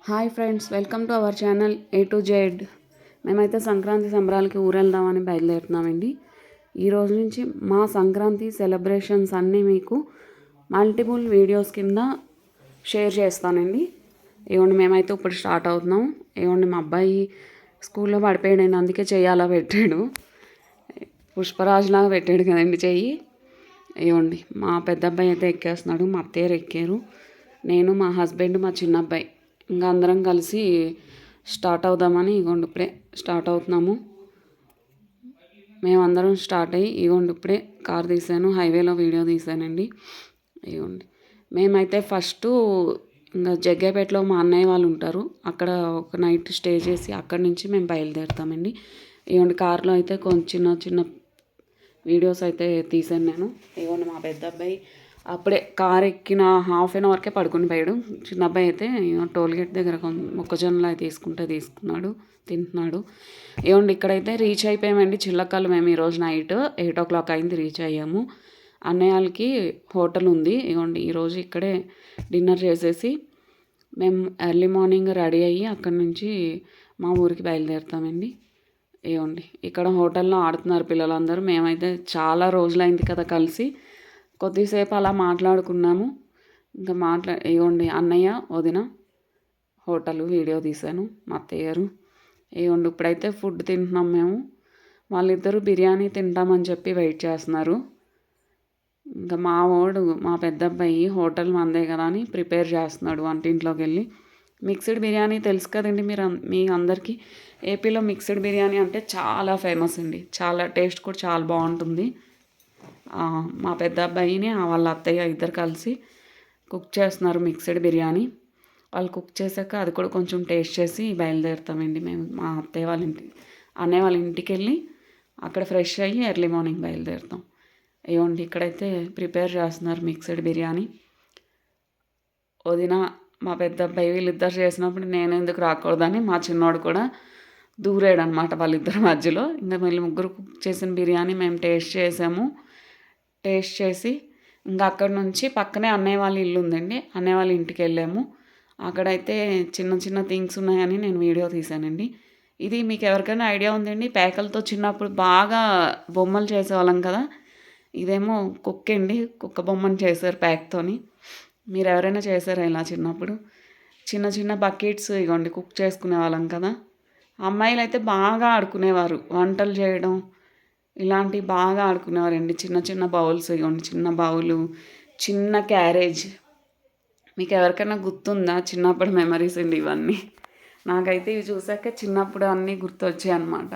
Hi friends, welcome to our channel A to Z. మేమైతే సంక్రాంతి సంబరాలకి ఊరెళ్దామని బయలుదేరుతున్నామండి. ఈరోజు నుంచి మా సంక్రాంతి సెలబ్రేషన్స్ అన్నీ మీకు మల్టిపుల్ వీడియోస్ కింద షేర్ చేస్తానండి. ఏమండి మేమైతే ఇప్పుడు స్టార్ట్ అవుతున్నాం. ఏమండి మా అబ్బాయి స్కూల్లో పడిపోయాడు, అందుకే చెయ్యాలా పెట్టాడు. పుష్పరాజులాగా పెట్టాడు కదండి చెయ్యి. ఏమండి మా పెద్ద అబ్బాయి అయితే ఎక్కేస్తున్నాడు, మా అత్తయ్య ఎక్కారు, నేను మా హస్బెండ్ మా చిన్న అబ్బాయి ఇంకా అందరం కలిసి స్టార్ట్ అవుదామని ఇగోండి ఇప్పుడే స్టార్ట్ అవుతున్నాము. మేమందరం స్టార్ట్ అయ్యి ఇగోండి ఇప్పుడే కార్ తీసాను, హైవేలో వీడియో తీసానండి. ఇగోండి మేమైతే ఫస్ట్ ఇంకా జగ్గేపేటలో మా అన్నయ్య వాళ్ళు ఉంటారు, అక్కడ ఒక నైట్ స్టే చేసి అక్కడి నుంచి మేము బయలుదేరుతామండి. ఇగోండి కార్లో అయితే కొంచెం చిన్న చిన్న వీడియోస్ అయితే తీసాను నేను. ఇగోండి మా పెద్ద అబ్బాయి అప్పుడే కార్ ఎక్కిన హాఫ్ అన్ అవర్కే పడుకుని పోయాడు. చిన్న అబ్బాయి అయితే టోల్గేట్ దగ్గర మొక్కజొన్నలు అయితే తీసుకున్నాడు, తింటున్నాడు. ఏమండి ఇక్కడైతే రీచ్ అయిపోయామండి చిల్లకల్లు. మేము ఈరోజు నైట్ 8 o'clock అయింది రీచ్ అయ్యాము. అన్నయ్య వాళ్ళకి హోటల్ ఉంది. ఇగోండి ఈరోజు ఇక్కడే డిన్నర్ చేసేసి మేము ఎర్లీ మార్నింగ్ రెడీ అయ్యి అక్కడి నుంచి మా ఊరికి బయలుదేరుతామండి. ఇవ్వండి ఇక్కడ హోటల్లో ఆడుతున్నారు పిల్లలందరూ. మేమైతే చాలా రోజులైంది కదా కలిసి, కొద్దిసేపు అలా మాట్లాడుకున్నాము. ఇంకా ఇవ్వండి అన్నయ్య వదిన హోటల్ వీడియో తీశాను, మా అత్తయ్య గారు. ఇవ్వండి ఇప్పుడైతే ఫుడ్ తింటున్నాం మేము. వాళ్ళిద్దరూ బిర్యానీ తింటామని చెప్పి వెయిట్ చేస్తున్నారు. ఇంకా మా పెద్ద అబ్బాయి హోటల్ మందే కదా అని ప్రిపేర్ చేస్తున్నాడు వంటింట్లోకి వెళ్ళి. మిక్స్డ్ బిర్యానీ తెలుసు కదండి మీ అందరికీ. ఏపీలో మిక్స్డ్ బిర్యానీ అంటే చాలా ఫేమస్ అండి, చాలా టేస్ట్ కూడా చాలా బాగుంటుంది. మా పెద్ద అబ్బాయిని వాళ్ళ అత్తయ్య ఇద్దరు కలిసి కుక్ చేస్తున్నారు మిక్స్డ్ బిర్యానీ. వాళ్ళు కుక్ చేశాక అది కూడా కొంచెం టేస్ట్ చేసి బయలుదేరుతామండి మేము మా అత్తయ్య వాళ్ళ అన్నయ్య వాళ్ళ ఇంటికి వెళ్ళి అక్కడ ఫ్రెష్ అయ్యి ఎర్లీ మార్నింగ్ బయలుదేరుతాం. ఏమండి ఇక్కడైతే ప్రిపేర్ చేస్తున్నారు మిక్స్డ్ బిర్యానీ. వదిన మా పెద్ద అబ్బాయి వీళ్ళిద్దరు చేసినప్పుడు నేను ఎందుకు రాకూడదని మా చిన్నోడు కూడా దూరాడు అనమాట వాళ్ళిద్దరి మధ్యలో. ఇంకా వీళ్ళు ముగ్గురు కుక్ చేసిన బిర్యానీ మేము టేస్ట్ చేసాము. టేస్ట్ చేసి ఇంకా అక్కడ నుంచి పక్కనే అన్నయ్య వాళ్ళ ఇల్లు ఉందండి, అన్నయ్య వాళ్ళ ఇంటికి వెళ్ళాము. అక్కడైతే చిన్న చిన్న థింగ్స్ ఉన్నాయని నేను వీడియో తీశానండి. ఇది మీకు ఎవరికైనా ఐడియా ఉందండి, పేకలతో చిన్నప్పుడు బాగా బొమ్మలు చేసేవాళ్ళం కదా. ఇదేమో కుక్క అండి, కుక్క బొమ్మను చేశారు ప్యాక్తోని. మీరు ఎవరైనా చేశారా ఇలా చిన్నప్పుడు? చిన్న చిన్న బకెట్స్ ఇగోండి కుక్ చేసుకునే వాళ్ళం కదా. అమ్మాయిలు అయితే బాగా ఆడుకునేవారు, వంటలు చేయడం ఇలాంటివి బాగా ఆడుకునేవారండి. చిన్న చిన్న బౌల్స్ ఇవ్వండి, చిన్న బౌలు, చిన్న క్యారేజ్. మీకు ఎవరికైనా గుర్తుందా చిన్నప్పుడు మెమరీస్ అండి ఇవన్నీ? నాకైతే ఇవి చూసాక చిన్నప్పుడు అన్నీ గుర్తొచ్చాయి అన్నమాట.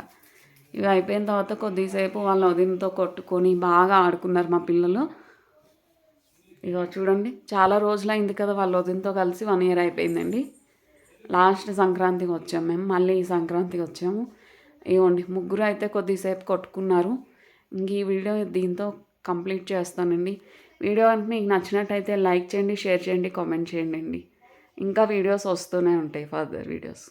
ఇవి అయిపోయిన తర్వాత కొద్దిసేపు వాళ్ళ వదినతో కొట్టుకొని బాగా ఆడుకున్నారు మా పిల్లలు. ఇక చూడండి చాలా రోజులైంది కదా వాళ్ళ వదినతో కలిసి 1 year అయిపోయిందండి. లాస్ట్ సంక్రాంతికి వచ్చాము మేము, మళ్ళీ ఈ సంక్రాంతికి వచ్చాము. ఇవ్వండి ముగ్గురు అయితే కొద్దిసేపు కొట్టుకున్నారు. ఇంక ఈ వీడియో దీంతో కంప్లీట్ చేస్తానండి. వీడియో అంటే మీకు నచ్చినట్టయితే లైక్ చేయండి, షేర్ చేయండి, కామెంట్ చేయండి. ఇంకా వీడియోస్ వస్తూనే ఉంటాయి, ఫర్దర్ వీడియోస్.